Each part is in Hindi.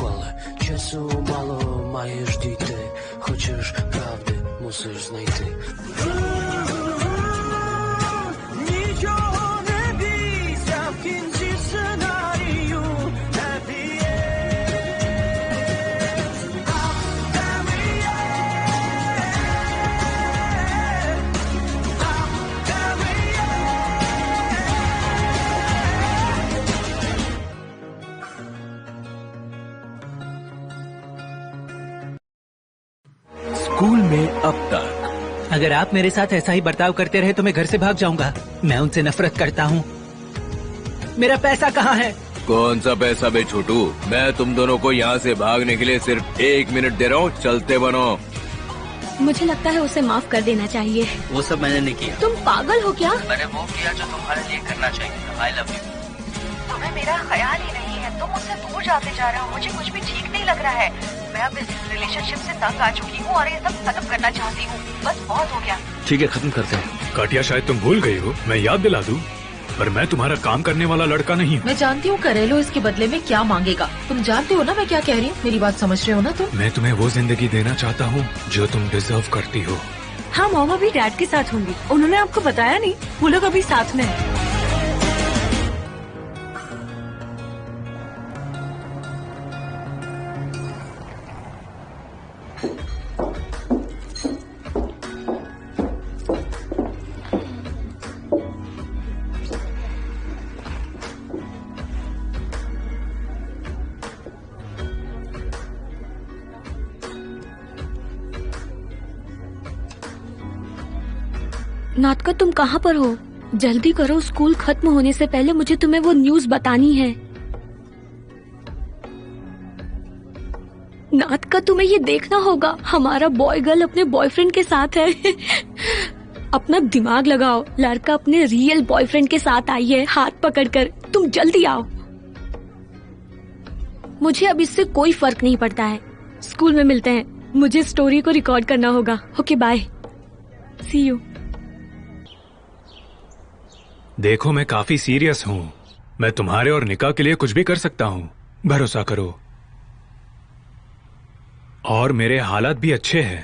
зухвале. Часу мало, маєш дійти. Хочеш правди, мусиш знайти. Нічого не бійся, в кінці сценарію happy स्कूल में अब तक। अगर आप मेरे साथ ऐसा ही बर्ताव करते रहे तो मैं घर से भाग जाऊंगा। मैं उनसे नफरत करता हूँ। मेरा पैसा कहाँ है? कौन सा पैसा बे छोटू? मैं तुम दोनों को यहाँ से भागने के लिए सिर्फ 1 मिनट दे रहा हूँ, चलते बनो। मुझे लगता है उसे माफ कर देना चाहिए। वो सब मैंने नहीं किया। तुम पागल हो क्या? मैंने वो किया जो तुम्हारे लिए करना चाहिए। I love you. तुम्हें मेरा ख्याल ही नहीं है, तुम मुझसे दूर जाते जा रहे हो, मुझे कुछ भी ठीक नहीं लग रहा है। मैं अब इस रिलेशनशिप से तंग आ चुकी हूँ और ये सब खत्म करना चाहती हूँ। बस बहुत हो गया। ठीक है, खत्म करते हैं। काटिया, शायद तुम भूल गई हो, मैं याद दिला दूं, पर मैं तुम्हारा काम करने वाला लड़का नहीं हूँ। मैं जानती हूँ करेलो इसके बदले में क्या मांगेगा। तुम जानते हो ना मैं क्या कह रही हूँ? मेरी बात समझ रहे हो ना तुम? मैं तुम्हें वो जिंदगी देना चाहता हूँ जो तुम डिजर्व करती हो। हाँ, मॉम अभी डैड के साथ होंगी। उन्होंने आपको बताया नहीं? वो लोग अभी साथ में हैं। नाटका, तुम कहाँ पर हो? जल्दी करो, स्कूल खत्म होने से पहले मुझे तुम्हें वो न्यूज़ बतानी है। नाटका, तुम्हें ये देखना होगा, हमारा बॉय गर्ल अपने बॉयफ्रेंड के साथ है। अपना दिमाग लगाओ, लड़का अपने रियल बॉयफ्रेंड के साथ आई है, हाथ पकड़कर। तुम जल्दी आओ। मुझे अब इससे कोई फर्क नहीं पड़ता है। स्कूल में मिलते हैं। मुझे स्टोरी को रिकॉर्ड करना होगा। Okay, bye, see you. देखो, मैं काफी सीरियस हूँ। मैं तुम्हारे और निका के लिए कुछ भी कर सकता हूँ, भरोसा करो। और मेरे हालात भी अच्छे हैं।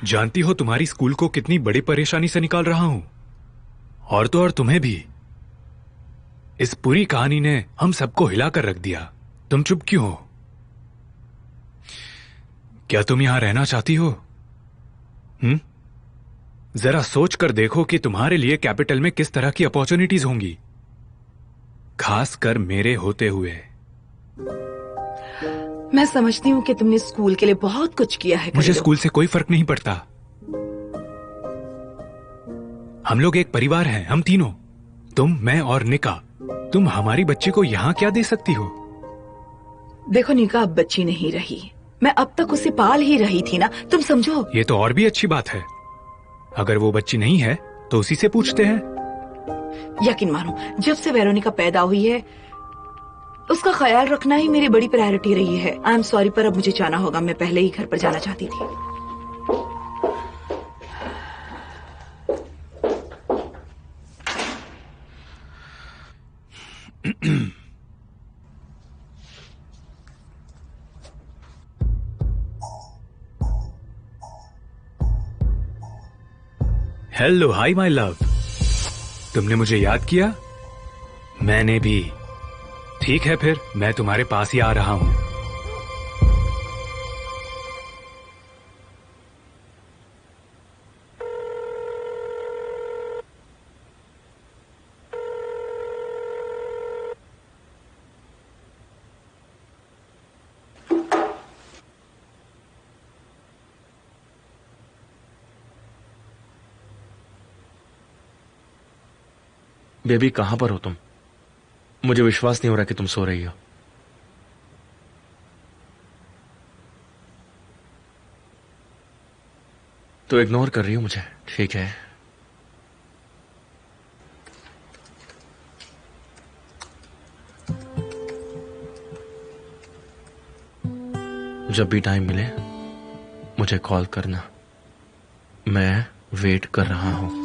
जानती हो तुम्हारी स्कूल को कितनी बड़ी परेशानी से निकाल रहा हूं, और तो और तुम्हें भी। इस पूरी कहानी ने हम सबको हिलाकर रख दिया। तुम चुप क्यों हो? क्या तुम यहां रहना चाहती हो? जरा सोच कर देखो कि तुम्हारे लिए कैपिटल में किस तरह की अपॉर्चुनिटीज होंगी, खासकर मेरे होते हुए। मैं समझती हूँ कि तुमने स्कूल के लिए बहुत कुछ किया है। मुझे स्कूल से कोई फर्क नहीं पड़ता। हम लोग एक परिवार हैं, हम तीनों, तुम, मैं और निका। तुम हमारी बच्ची को यहाँ क्या दे सकती हो? देखो, निका अब बच्ची नहीं रही। मैं अब तक उसे पाल ही रही थी ना, तुम समझो। ये तो और भी अच्छी बात है। अगर वो बच्ची नहीं है तो उसी से पूछते हैं। यकीन मानो, जब से वेरोनिका पैदा हुई है उसका ख्याल रखना ही मेरी बड़ी प्रायोरिटी रही है। आई एम सॉरी, पर अब मुझे जाना होगा। मैं पहले ही घर पर जाना चाहती थी। Hello, hi my love. तुमने मुझे याद किया? मैंने भी। ठीक है, फिर मैं तुम्हारे पास ही आ रहा हूं। बेबी, कहां पर हो तुम? मुझे विश्वास नहीं हो रहा कि तुम सो रही हो। तो इग्नोर कर रही हो मुझे, ठीक है? जब भी टाइम मिले मुझे कॉल करना। मैं वेट कर रहा हूं।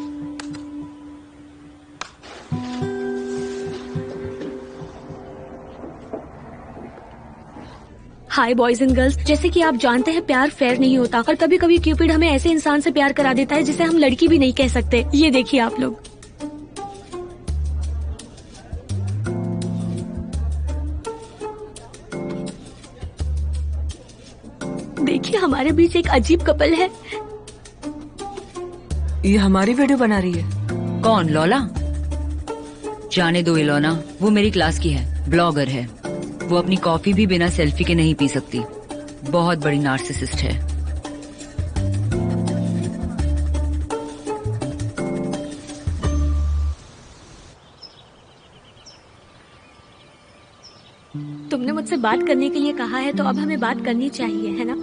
हाय बॉयज एंड गर्ल्स, जैसे कि आप जानते हैं प्यार फेयर नहीं होता और कभी कभी क्यूपिड हमें ऐसे इंसान से प्यार करा देता है जिसे हम लड़की भी नहीं कह सकते। ये देखिए आप लोग। देखिए हमारे बीच एक अजीब कपल है। ये हमारी वीडियो बना रही है। कौन? लोला? जाने दो इलोना, वो मेरी क्लास की है, ब्लॉगर है। वो अपनी कॉफी भी बिना सेल्फी के नहीं पी सकती। बहुत बड़ी नार्सिसिस्ट है। तुमने मुझसे बात करने के लिए कहा है तो अब हमें बात करनी चाहिए, है ना?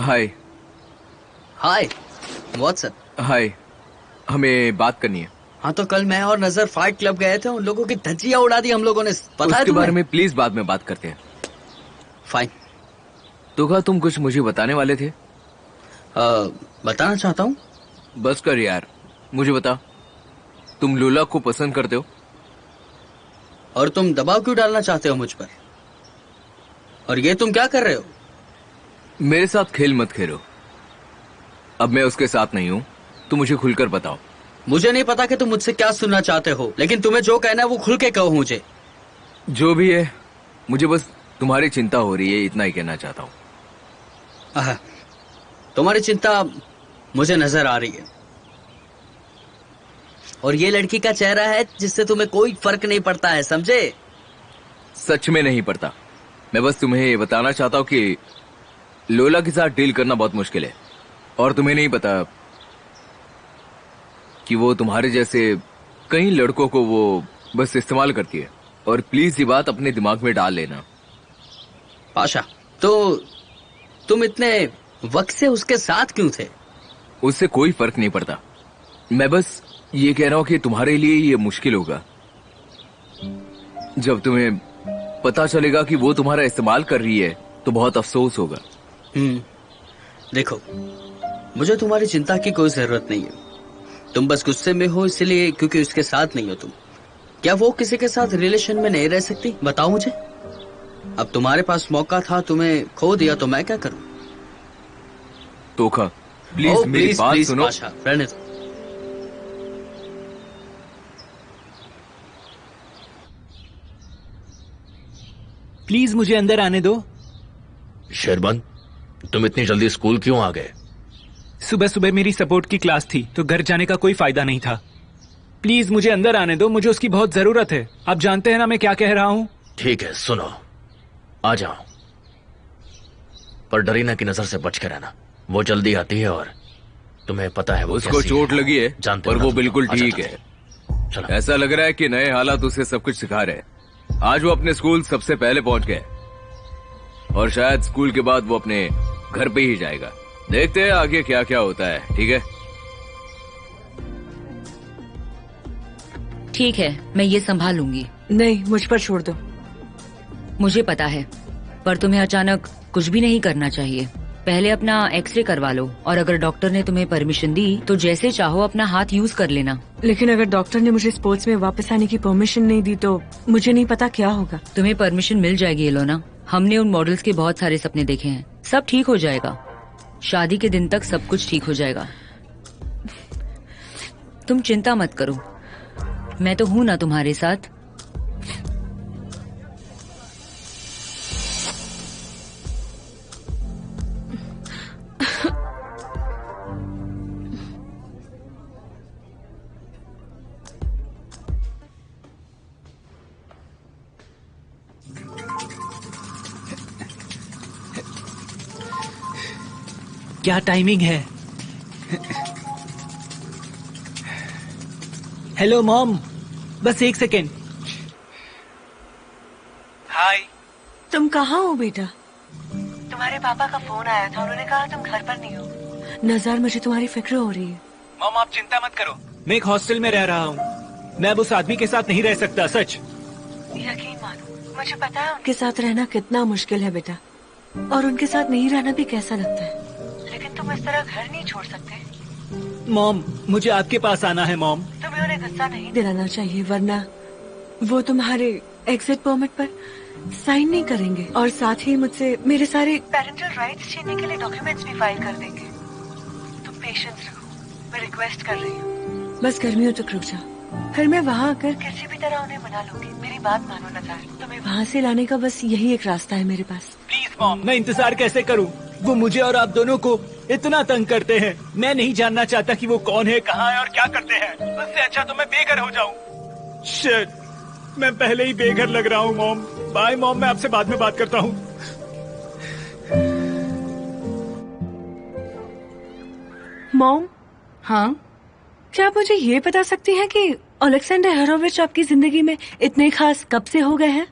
हाय। हाय, व्हाट्सअप? हाय, हमें बात करनी है। हाँ तो कल मैं और नजर फाइट क्लब गए थे, उन लोगों की धज्जियां उड़ा दी हम लोगों ने, पता है उसके बारे में प्लीज बाद में बात करते हैं। फाइन। तो क्या तुम कुछ मुझे बताने वाले थे? बताना चाहता हूँ। बस कर यार, मुझे बता, तुम लोला को पसंद करते हो? और तुम दबाव क्यों डालना चाहते हो मुझ पर? और ये तुम क्या कर रहे हो? मेरे साथ खेल मत खेलो। अब मैं उसके साथ नहीं हूँ, तो मुझे खुलकर बताओ। मुझे नहीं पता कि तुम मुझसे क्या सुनना चाहते हो, लेकिन तुम्हें जो कहना है वो खुल के कहो मुझे। जो भी है, मुझे बस तुम्हारी चिंता हो रही है, इतना ही कहना चाहता हूँ। तुम्हारी चिंता मुझे नजर आ रही है, और ये लड़की का चेहरा है जिससे तुम्हें कोई फर्क नहीं पड़ता है, समझे? सच में नहीं पड़ता। मैं बस तुम्हें ये बताना चाहता हूँ कि लोला के साथ डील करना बहुत मुश्किल है, और तुम्हें नहीं पता कि वो तुम्हारे जैसे कई लड़कों को वो बस इस्तेमाल करती है। और प्लीज ये बात अपने दिमाग में डाल लेना। पाशा, तो तुम इतने वक्त से उसके साथ क्यों थे? उससे कोई फर्क नहीं पड़ता। मैं बस ये कह रहा हूं कि तुम्हारे लिए ये मुश्किल होगा जब तुम्हें पता चलेगा कि वो तुम्हारा इस्तेमाल कर रही है, तो बहुत अफसोस होगा। देखो, मुझे तुम्हारी चिंता की कोई जरूरत नहीं है। तुम बस गुस्से में हो इसलिए क्योंकि उसके साथ नहीं हो तुम। क्या वो किसी के साथ रिलेशन में नहीं रह सकती? बताओ मुझे। अब तुम्हारे पास मौका था, तुम्हें खो दिया, तो मैं क्या करूं? तोखा, प्लीज मेरी बात सुनो। पाशा, रहने दो। प्लीज मुझे अंदर आने दो। शेरबन, तुम इतनी जल्दी स्कूल क्यों आ गए? सुबह सुबह मेरी सपोर्ट की क्लास थी, तो घर जाने का कोई फायदा नहीं था। प्लीज मुझे अंदर आने दो, मुझे उसकी बहुत जरूरत है। आप जानते हैं ना मैं क्या कह रहा हूँ। ठीक है, सुनो, आ जाओ, पर डरीना की नजर से बच के रहना। वो जल्दी आती है और तुम्हें पता है वो उसको चोट लगी है, जानते पर हो वो ना, बिल्कुल अच्छा, ठीक है। ऐसा लग रहा है कि नए हालात उसे सब कुछ सिखा रहे हैं। आज वो अपने स्कूल सबसे पहले पहुंच गए, और शायद स्कूल के बाद वो अपने घर पे ही जाएगा। देखते हैं आगे क्या क्या होता है। ठीक है? ठीक है, मैं ये संभाल लूंगी। नहीं, मुझ पर छोड़ दो। मुझे पता है, पर तुम्हें अचानक कुछ भी नहीं करना चाहिए। पहले अपना एक्सरे करवा लो, और अगर डॉक्टर ने तुम्हें परमिशन दी तो जैसे चाहो अपना हाथ यूज कर लेना। लेकिन अगर डॉक्टर ने मुझे स्पोर्ट्स में वापस आने की परमिशन नहीं दी तो मुझे नहीं पता क्या होगा। तुम्हें परमिशन मिल जाएगी इलोना। हमने उन मॉडल्स के बहुत सारे सपने देखे हैं। सब ठीक हो जाएगा। शादी के दिन तक सब कुछ ठीक हो जाएगा। तुम चिंता मत करो, मैं तो हूं ना तुम्हारे साथ। क्या टाइमिंग है? हेलो मॉम, बस एक सेकेंड। हाय। तुम कहाँ हो बेटा? तुम्हारे पापा का फोन आया था, उन्होंने कहा तुम घर पर नहीं हो। नज़र, मुझे तुम्हारी फिक्र हो रही है। मॉम आप चिंता मत करो, मैं एक हॉस्टल में रह रहा हूँ। मैं अब उस आदमी के साथ नहीं रह सकता, सच। यकीन मानो, मुझे पता है उनके साथ रहना कितना मुश्किल है बेटा, और उनके साथ नहीं रहना भी कैसा लगता है। लेकिन तुम इस तरह घर नहीं छोड़ सकते। मॉम, मुझे आपके पास आना है मॉम। तुम्हें उन्हें गुस्सा नहीं दिलाना चाहिए, वरना वो तुम्हारे एग्जिट परमिट पर साइन नहीं करेंगे और साथ ही मुझसे मेरे सारे पेरेंटल राइट्स छीनने के लिए डॉक्यूमेंट्स भी फाइल कर देंगे। तुम पेशेंस रखो, मैं रिक्वेस्ट कर रही हूँ। बस गर्मियों तक रुक जा, फिर मैं वहाँ आकर किसी भी तरह उन्हें मना लूंगी। मेरी बात मानो नज़ार, तुम्हें वहाँ से लाने का बस यही एक रास्ता है मेरे पास। प्लीज मॉम, मैं इंतजार कैसे करूं? वो मुझे और आप दोनों को इतना तंग करते हैं। मैं नहीं जानना चाहता कि वो कौन है, कहाँ है और क्या करते हैं। उससे अच्छा तो मैं बेघर हो जाऊं। शिट, मैं पहले ही बेघर लग रहा हूँ मॉम। बाय मॉम, मैं आपसे बाद में बात करता हूँ। मॉम, हाँ, क्या आप मुझे ये बता सकती हैं कि ओलेक्सेंडर हेरोविच आपकी जिंदगी में इतने खास कब से हो गए हैं?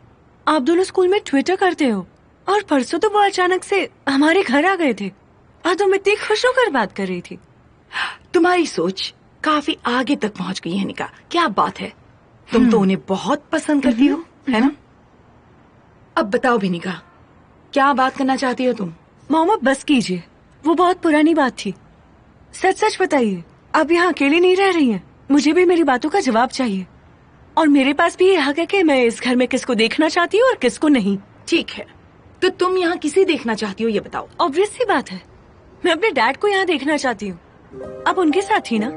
आप दोनों स्कूल में ट्विटर करते हो और परसों तो वो अचानक से हमारे घर आ गए थे और तुम इतनी खुश होकर बात कर रही थी। तुम्हारी सोच काफी आगे तक पहुंच गई है निका। क्या बात है, तुम तो उन्हें बहुत पसंद करती हो, है ना? अब बताओ भी निका, क्या बात करना चाहती हो तुम? मामा बस कीजिए, वो बहुत पुरानी बात थी। सच सच बताइए, आप यहाँ अकेली नहीं रह रही हैं। मुझे भी मेरी बातों का जवाब चाहिए और मेरे पास भी ये हक है कि मैं इस घर में किसको देखना चाहती हूँ और किसको नहीं। ठीक है, तो तुम यहाँ किसे देखना चाहती हो ये बताओ। ऑब्वियस सी बात है, मैं अपने डैड को यहाँ देखना चाहती हूँ। अब उनके साथ ही ना।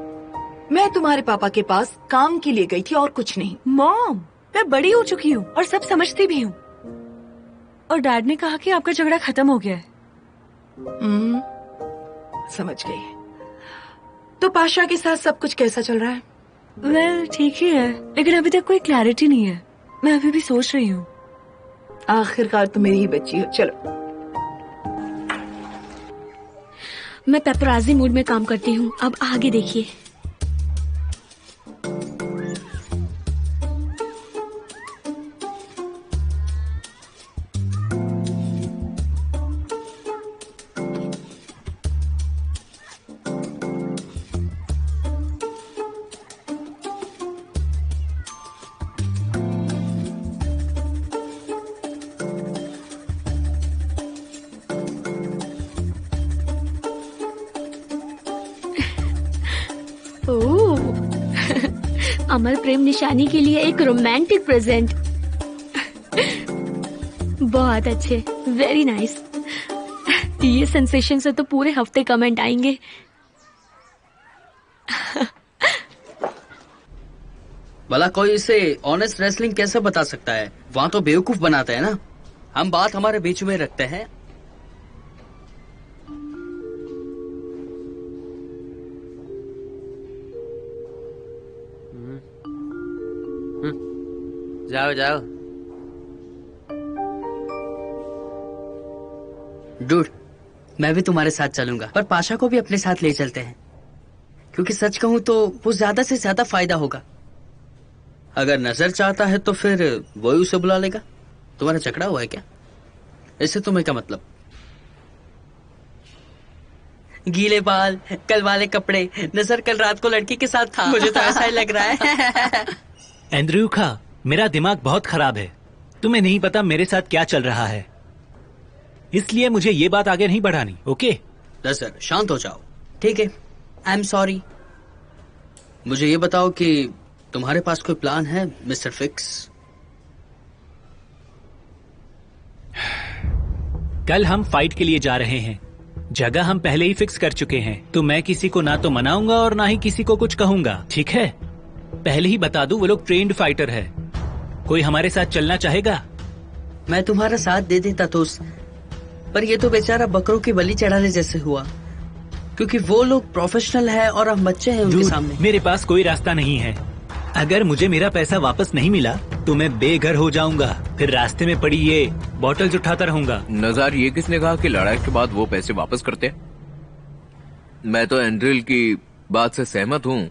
मैं तुम्हारे पापा के पास काम के लिए गई थी और कुछ नहीं। मॉम, मैं बड़ी हो चुकी हूँ और सब समझती भी हूँ। और डैड ने कहा कि आपका झगड़ा खत्म हो गया है। समझ गई। तो पाशा के साथ सब कुछ कैसा चल रहा है? वेल, ठीक ही है, लेकिन अभी तक कोई क्लैरिटी नहीं है। मैं अभी भी सोच रही हूँ। आखिरकार तो मेरी ही बच्ची हो। चलो, मैं पेपराजी मूड में काम करती हूँ। अब आगे देखिए। ओह, अमर प्रेम निशानी के लिए एक रोमांटिक प्रेजेंट। बहुत अच्छे, वेरी नाइस। ये सेंसेशन से तो पूरे हफ्ते कमेंट आएंगे। भला कोई इसे ऑनेस्ट रेसलिंग कैसे बता सकता है? वहाँ तो बेवकूफ बनाते हैं ना। हम बात हमारे बीच में रखते हैं। जाओ जाओ। डूड, मैं भी तुम्हारे साथ चलूंगा, पर पाशा को भी अपने साथ ले चलते हैं, क्योंकि सच कहूं तो वो ज्यादा से ज्यादा फायदा होगा। अगर नजर चाहता है तो फिर वो ही उसे बुला लेगा। तुम्हारा झगड़ा हुआ है क्या? इससे तुम्हें क्या मतलब? गीले बाल, कल वाले कपड़े, नजर कल रात को लड़की के साथ था। मुझे तो ऐसा ही लग रहा है। एंड्रयू खा, मेरा दिमाग बहुत खराब है। तुम्हें नहीं पता मेरे साथ क्या चल रहा है, इसलिए मुझे ये बात आगे नहीं बढ़ानी। ओके नजर, शांत हो जाओ, ठीक है? I am sorry. मुझे ये बताओ कि तुम्हारे पास कोई प्लान है मिस्टर फिक्स? कल हम फाइट के लिए जा रहे हैं। जगह हम पहले ही फिक्स कर चुके हैं, तो मैं किसी को ना तो मनाऊंगा और ना ही किसी को कुछ कहूंगा, ठीक है? पहले ही बता दूं, वो लोग ट्रेन्ड फाइटर है। कोई हमारे साथ चलना चाहेगा? मैं तुम्हारा साथ दे देता तो पर ये तो बेचारा बकरों की बलि चढ़ाने जैसे हुआ, क्योंकि वो लोग प्रोफेशनल है और हम बच्चे हैं उनके सामने। मेरे पास कोई रास्ता नहीं है। अगर मुझे मेरा पैसा वापस नहीं मिला तो मैं बेघर हो जाऊंगा, फिर रास्ते में पड़ी ये बॉटल्स उठाता रहूंगा। नजार, ये किसने कहा कि लड़ाई के बाद वो पैसे वापस करते? मैं तो एंड्रिल की बात से सहमत हूँ।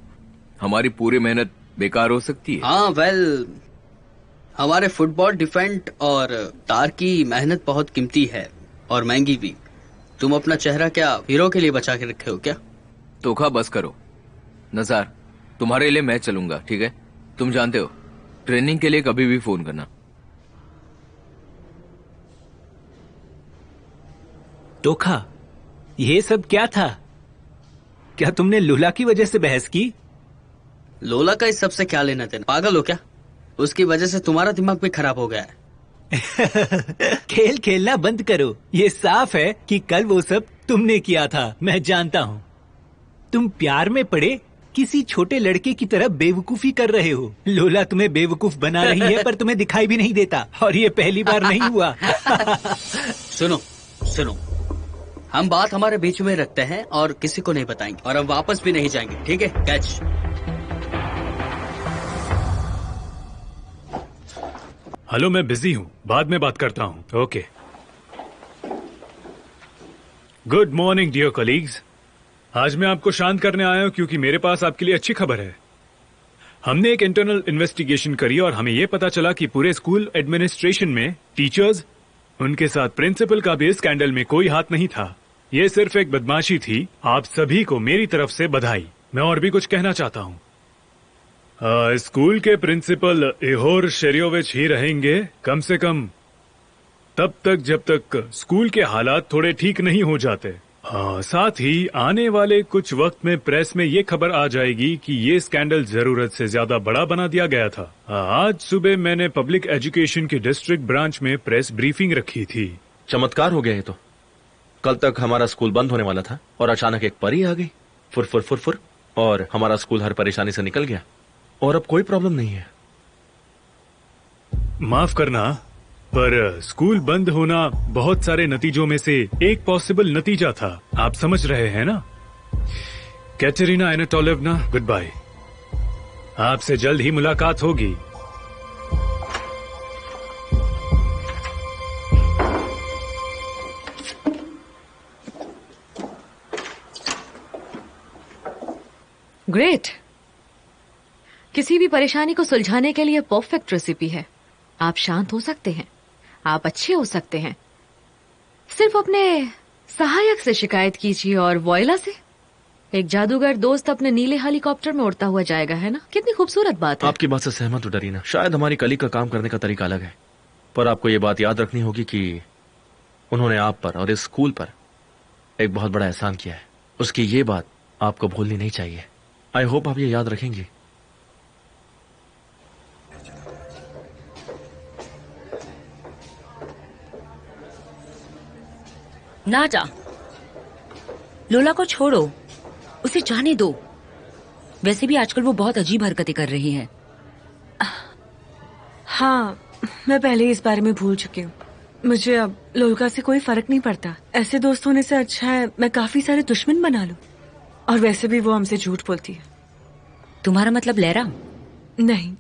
हमारी पूरी मेहनत बेकार हो सकती है। हाँ, वेल, हमारे फुटबॉल डिफेंड और तार की मेहनत बहुत कीमती है और महंगी भी। तुम अपना चेहरा क्या हीरो के लिए बचा के रखे हो क्या? तोखा बस करो। नजार, तुम्हारे लिए मैं चलूंगा, ठीक है? तुम जानते हो, ट्रेनिंग के लिए कभी भी फोन करना। तोखा, ये सब क्या था? क्या तुमने लूला की वजह से बहस की? लोला का इस सबसे क्या लेना देना? पागल हो क्या? उसकी वजह से तुम्हारा दिमाग भी खराब हो गया है। खेल खेलना बंद करो। ये साफ है कि कल वो सब तुमने किया था। मैं जानता हूँ तुम प्यार में पड़े किसी छोटे लड़के की तरह बेवकूफी कर रहे हो। लोला तुम्हें बेवकूफ बना रही है पर तुम्हें दिखाई भी नहीं देता, और ये पहली बार नहीं हुआ। सुनो सुनो, हम बात हमारे बीच में रखते हैं और किसी को नहीं बताएंगे, और हम वापस भी नहीं जाएंगे, ठीक है? कैच। हेलो, मैं बिजी हूँ, बाद में बात करता हूँ। Okay. Good morning dear colleagues. आज मैं आपको शांत करने आया हूँ क्योंकि मेरे पास आपके लिए अच्छी खबर है। हमने एक इंटरनल इन्वेस्टिगेशन करी और हमें यह पता चला कि पूरे स्कूल एडमिनिस्ट्रेशन में टीचर्स, उनके साथ प्रिंसिपल का भी स्कैंडल में कोई हाथ नहीं था। ये सिर्फ एक बदमाशी थी। आप सभी को मेरी तरफ से बधाई। मैं और भी कुछ कहना चाहता हूँ। स्कूल के प्रिंसिपल इहोर शेरियोविच ही रहेंगे, कम से कम तब तक जब तक स्कूल के हालात थोड़े ठीक नहीं हो जाते। साथ ही आने वाले कुछ वक्त में प्रेस में ये खबर आ जाएगी कि ये स्कैंडल जरूरत से ज्यादा बड़ा बना दिया गया था। आज सुबह मैंने पब्लिक एजुकेशन की डिस्ट्रिक्ट ब्रांच में प्रेस ब्रीफिंग रखी थी। चमत्कार हो गया ये तो। कल तक हमारा स्कूल बंद होने वाला था और अचानक एक परी आ गई, फुर फुर फुर फुर, और हमारा स्कूल हर परेशानी से निकल गया और अब कोई प्रॉब्लम नहीं है। माफ करना, पर स्कूल बंद होना बहुत सारे नतीजों में से एक पॉसिबल नतीजा था। आप समझ रहे हैं ना? Katerina Anatolyevna, goodbye. आपसे जल्द ही मुलाकात होगी। ग्रेट। किसी भी परेशानी को सुलझाने के लिए परफेक्ट रेसिपी है। आप शांत हो सकते हैं, आप अच्छे हो सकते हैं। सिर्फ अपने सहायक से शिकायत कीजिए और वॉयला से एक जादूगर दोस्त अपने नीले हेलीकॉप्टर में उड़ता हुआ जाएगा, है ना? कितनी खूबसूरत बात है। आपकी बात से सहमत हूं डरीना। शायद हमारी कलीग का काम करने का तरीका अलग है, पर आपको ये बात याद रखनी होगी कि उन्होंने आप पर और इस स्कूल पर एक बहुत बड़ा एहसान किया है। उसकी ये बात आपको भूलनी नहीं चाहिए। आई होप आप ये याद रखेंगी। ना जा, लोला को छोड़ो, उसे जाने दो। वैसे भी आजकल वो बहुत अजीब हरकतें कर रही है। हाँ, मैं पहले ही इस बारे में भूल चुकी हूँ। मुझे अब लोलका से कोई फर्क नहीं पड़ता। ऐसे दोस्त होने से अच्छा है मैं काफी सारे दुश्मन बना लूं। और वैसे भी वो हमसे झूठ बोलती है। तुम्हारा मतलब लहरा? नहीं,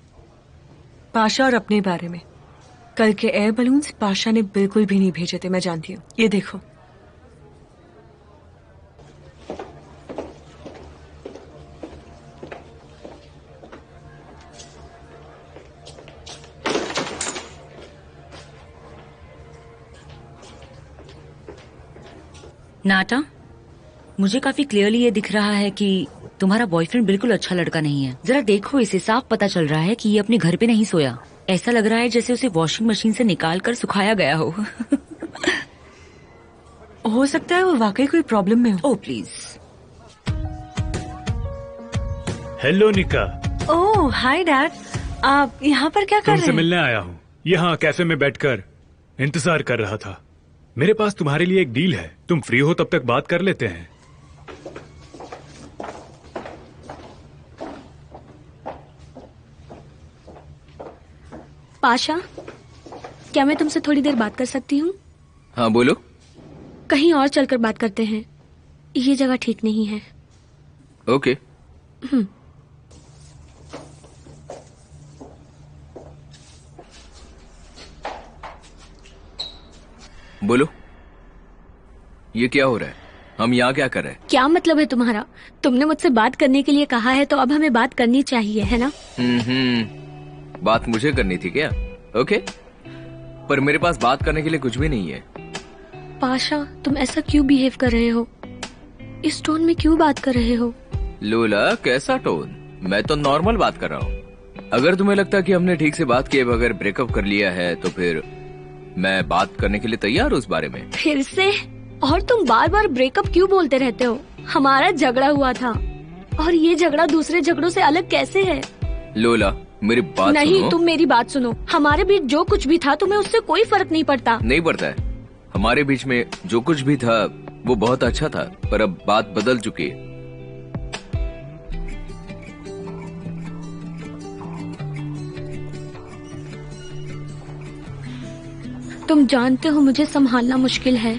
पाशा और अपने बारे में। कल के एयर बलून्स पाशा ने बिल्कुल भी नहीं भेजे थे, मैं जानती हूँ। ये देखो। नाटा, मुझे काफी क्लियरली ये दिख रहा है कि तुम्हारा बॉयफ्रेंड बिल्कुल अच्छा लड़का नहीं है। जरा देखो, इसे साफ पता चल रहा है कि ये अपने घर पे नहीं सोया। ऐसा लग रहा है जैसे उसे वॉशिंग मशीन से निकाल कर सुखाया गया हो सकता है वो वाकई कोई प्रॉब्लम में हो। Oh please. हेलो निका। ओह हाय डैड, आप यहाँ पर क्या कर रहे हैं? तुमसे मिलने आया हूँ। यहाँ कैफे में बैठकर इंतजार कर रहा था। मेरे पास तुम्हारे लिए एक डील है। तुम फ्री हो तब तक बात कर लेते हैं। पाशा, क्या मैं तुमसे थोड़ी देर बात कर सकती हूँ? हाँ बोलो। कहीं और चलकर बात करते हैं, ये जगह ठीक नहीं है। ओके। बोलो, ये क्या हो रहा है? हम यहाँ क्या कर रहे हैं? क्या मतलब है तुम्हारा? तुमने मुझसे बात करने के लिए कहा है तो अब हमें बात करनी चाहिए, है ना? बात मुझे करनी थी क्या? ओके, पर मेरे पास बात करने के लिए कुछ भी नहीं है। पाशा, तुम ऐसा क्यों बिहेव कर रहे हो? इस टोन में क्यों बात कर रहे हो? लोला, कैसा टोन? मैं तो नॉर्मल बात कर रहा हूँ। अगर तुम्हें लगता कि हमने ठीक से बात किए बगैर ब्रेकअप कर लिया है तो फिर मैं बात करने के लिए तैयार हूँ उस बारे में। फिर से? और तुम बार बार ब्रेकअप क्यों बोलते रहते हो? हमारा झगड़ा हुआ था और ये झगड़ा दूसरे झगड़ों से अलग कैसे है? लोला, मेरी बात नहीं, सुनो। तुम मेरी बात सुनो। हमारे बीच जो कुछ भी था तुम्हें उससे कोई फर्क नहीं पड़ता। नहीं पड़ता है। हमारे बीच में जो कुछ भी था वो बहुत अच्छा था, पर अब बात बदल चुकी है। तुम जानते हो मुझे संभालना मुश्किल है,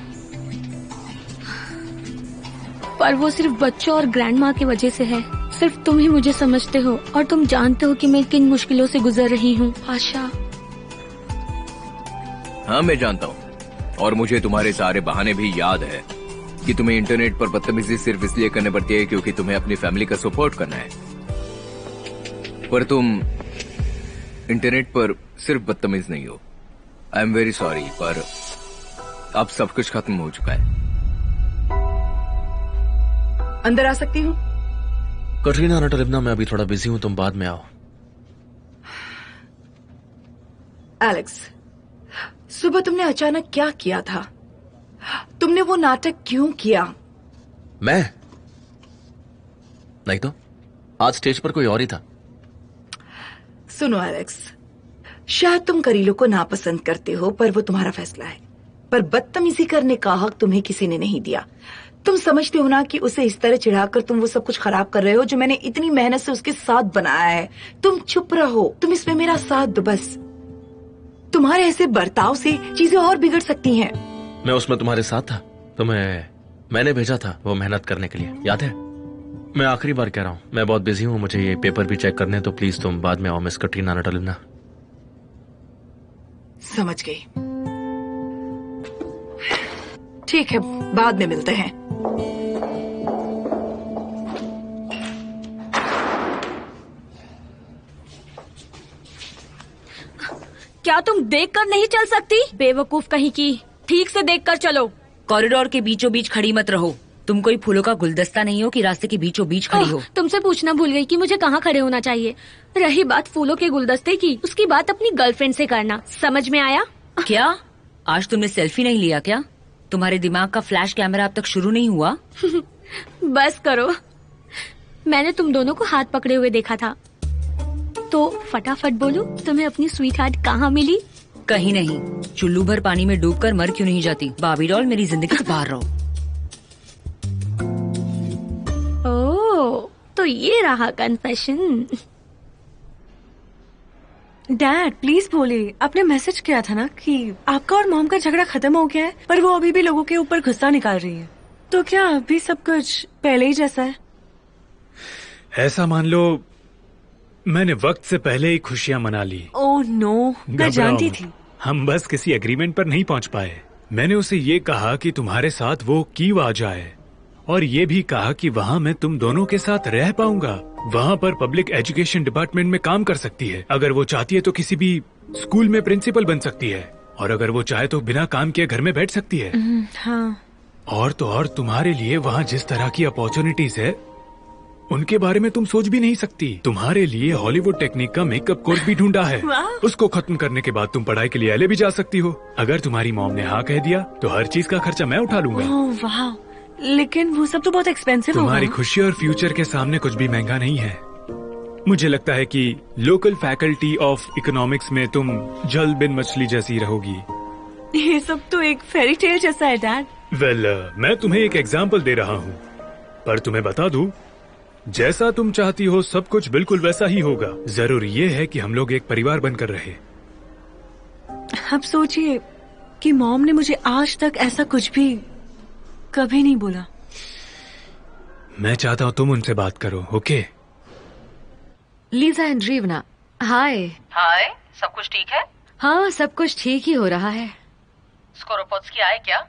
पर वो सिर्फ बच्चों और ग्रैंड माँ की वजह से है। सिर्फ तुम ही मुझे समझते हो और तुम जानते हो कि मैं किन मुश्किलों से गुजर रही हूँ। आशा। हाँ, मैं जानता हूँ, और मुझे तुम्हारे सारे बहाने भी याद है कि तुम्हें इंटरनेट पर बदतमीजी सिर्फ इसलिए करनी पड़ती है क्योंकि तुम्हें अपनी फैमिली का सपोर्ट करना है। पर तुम इंटरनेट पर सिर्फ बदतमीज नहीं हो। आई एम वेरी सॉरी, पर अब सब कुछ खत्म हो चुका है। अंदर आ सकती हूँ? कटरीना नटलिवना, मैं अभी थोड़ा बिजी हूँ, तुम बाद में आओ। एलेक्स, सुबह तुमने अचानक क्या किया था? तुमने वो नाटक क्यों किया? मैं नहीं तो आज स्टेज पर कोई और ही था। सुनो एलेक्स, शायद तुम करीलो को नापसंद करते हो, पर वो तुम्हारा फैसला है। पर बदतमीजी करने का हक तुम्हें किसी ने नहीं दिया। तुम समझते हो ना कि उसे इस तरह चिढ़ाकर तुम वो सब कुछ खराब कर रहे हो जो मैंने इतनी मेहनत से उसके साथ बनाया है। तुम चुप रहो, तुम इसमें मेरा साथ दो बस। तुम्हारे ऐसे बर्ताव से चीजें और बिगड़ सकती हैं। मैं उसमें तुम्हारे साथ था, मैंने भेजा था वो मेहनत करने के लिए, याद है? मैं आखिरी बार कह रहा हूँ, मैं बहुत बिजी हूँ, मुझे ये पेपर भी चेक करने, तो प्लीज तुम बाद में आओ, मिस कटरीना नटलिवना। समझ गई। ठीक है, बाद में मिलते हैं। क्या तुम देखकर नहीं चल सकती? बेवकूफ कहीं की। ठीक से देखकर चलो। कॉरिडोर के बीचों बीच खड़ी मत रहो। तुम कोई फूलों का गुलदस्ता नहीं हो कि रास्ते के बीचों बीच खड़ी हो। तुमसे पूछना भूल गई कि मुझे कहाँ खड़े होना चाहिए। रही बात फूलों के गुलदस्ते की, उसकी बात अपनी गर्लफ्रेंड से करना। समझ में आया? क्या आज तुमने सेल्फी नहीं लिया क्या? तुम्हारे दिमाग का फ्लैश कैमरा अब तक शुरू नहीं हुआ? बस करो। मैंने तुम दोनों को हाथ पकड़े हुए देखा था, तो फटाफट बोलो, तुम्हें अपनी स्वीट हार्ट कहाँ मिली? कहीं नहीं। चुल्लू भर पानी में डूबकर मर क्यों नहीं जाती? बाबी डॉल, मेरी जिंदगी से बाहर रहो। ओह, तो ये रहा कन्फेशन। डैड प्लीज बोलिए, आपने मैसेज किया था ना कि आपका और मॉम का झगड़ा खत्म हो गया है, पर वो अभी भी लोगों के ऊपर गुस्सा निकाल रही है। तो क्या अभी सब कुछ पहले ही जैसा है? ऐसा मान लो मैंने वक्त से पहले ही खुशियां मना ली। ओह नो, मैं जानती थी। हम बस किसी एग्रीमेंट पर नहीं पहुंच पाए। मैंने उसे ये कहा कि तुम्हारे साथ वो कीव आ जाए, और ये भी कहा कि वहाँ मैं तुम दोनों के साथ रह पाऊंगा। वहाँ पर पब्लिक एजुकेशन डिपार्टमेंट में काम कर सकती है। अगर वो चाहती है तो किसी भी स्कूल में प्रिंसिपल बन सकती है, और अगर वो चाहे तो बिना काम किए घर में बैठ सकती है। हाँ। और तो और तुम्हारे लिए वहाँ जिस तरह की अपॉर्चुनिटीज है उनके बारे में तुम सोच भी नहीं सकती। तुम्हारे लिए हॉलीवुड टेक्निक का मेकअप कोर्स भी ढूंढा है। उसको खत्म करने के बाद तुम पढ़ाई के लिए LA भी जा सकती हो। अगर तुम्हारी मॉम ने हाँ कह दिया तो हर चीज का खर्चा मैं उठा लूंगा। ओह वाह, लेकिन वो सब तो बहुत एक्सपेंसिव होगा। तुम्हारी खुशी और फ्यूचर के सामने कुछ भी महंगा नहीं है। मुझे लगता है कि लोकल फैकल्टी ऑफ इकोनॉमिक्स में तुम जल बिन मछली जैसी रहोगी। ये सब तो एक फेरी टेल जैसा है डैड। मैं तुम्हें एक एग्जाम्पल दे रहा हूँ, पर तुम्हें बता दूं, जैसा तुम चाहती हो सब कुछ बिल्कुल वैसा ही होगा। जरूरी ये है कि हम लोग एक परिवार बनकर रहे। अब सोचिए कि मॉम ने मुझे आज तक ऐसा कुछ भी कभी नहीं बोला। मैं चाहता हूँ तुम उनसे बात करो, ओके? लीजा एंड्रीवना, हाय। हाय, सब कुछ ठीक है? हाँ, सब कुछ ठीक ही हो रहा है। स्कोरोपोड्स की आए क्या?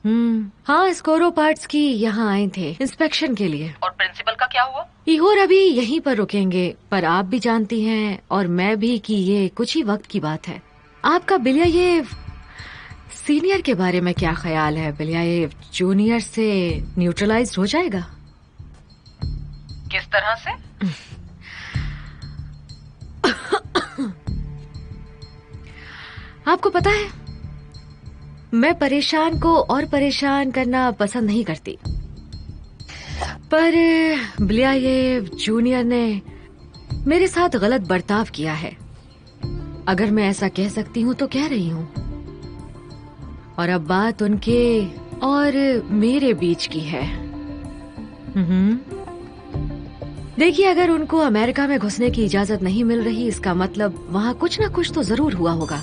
हाँ, स्कोरो पार्ट्स की यहाँ आए थे इंस्पेक्शन के लिए। और प्रिंसिपल का क्या हुआ? इहोर अभी यहीं पर रुकेंगे, पर आप भी जानती हैं और मैं भी कि ये कुछ ही वक्त की बात है। आपका बिलिया, ये सीनियर के बारे में क्या ख्याल है? बिलिया ये जूनियर से न्यूट्रलाइज्ड हो जाएगा? किस तरह से? आपको पता है, मैं परेशान को और परेशान करना पसंद नहीं करती, पर बिलिया ये जूनियर ने मेरे साथ गलत बर्ताव किया है। अगर मैं ऐसा कह सकती हूँ तो कह रही हूँ। और अब बात उनके और मेरे बीच की है। देखिए, अगर उनको अमेरिका में घुसने की इजाजत नहीं मिल रही, इसका मतलब वहाँ कुछ ना कुछ तो जरूर हुआ होगा।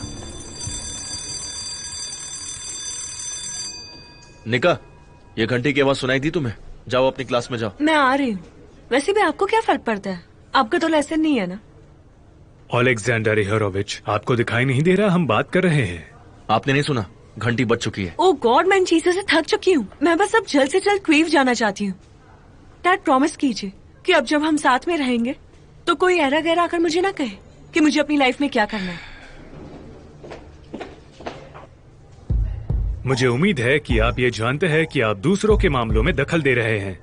निका, ये घंटी की आवाज सुनाई दी तुम्हें? जाओ अपनी क्लास में जाओ। मैं आ रही हूँ। वैसे भी आपको क्या फर्क पड़ता है? आपका तो लेसन नहीं है ना। ओलेक्जेंडर इहरोविच, आपको दिखाई नहीं दे रहा? हम बात कर रहे हैं। आपने नहीं सुना? घंटी बज चुकी है। ओ गॉड, मैं इन चीजों से थक चुकी हूँ। मैं बस अब जल्द से जल्द क्वीव जाना चाहती हूँ। डैड, प्रॉमिस कीजिए कि अब जब हम साथ में रहेंगे तो कोई ऐरा गैरा आकर मुझे ना कहे कि मुझे अपनी लाइफ में क्या करना है। मुझे उम्मीद है कि आप ये जानते हैं कि आप दूसरों के मामलों में दखल दे रहे हैं।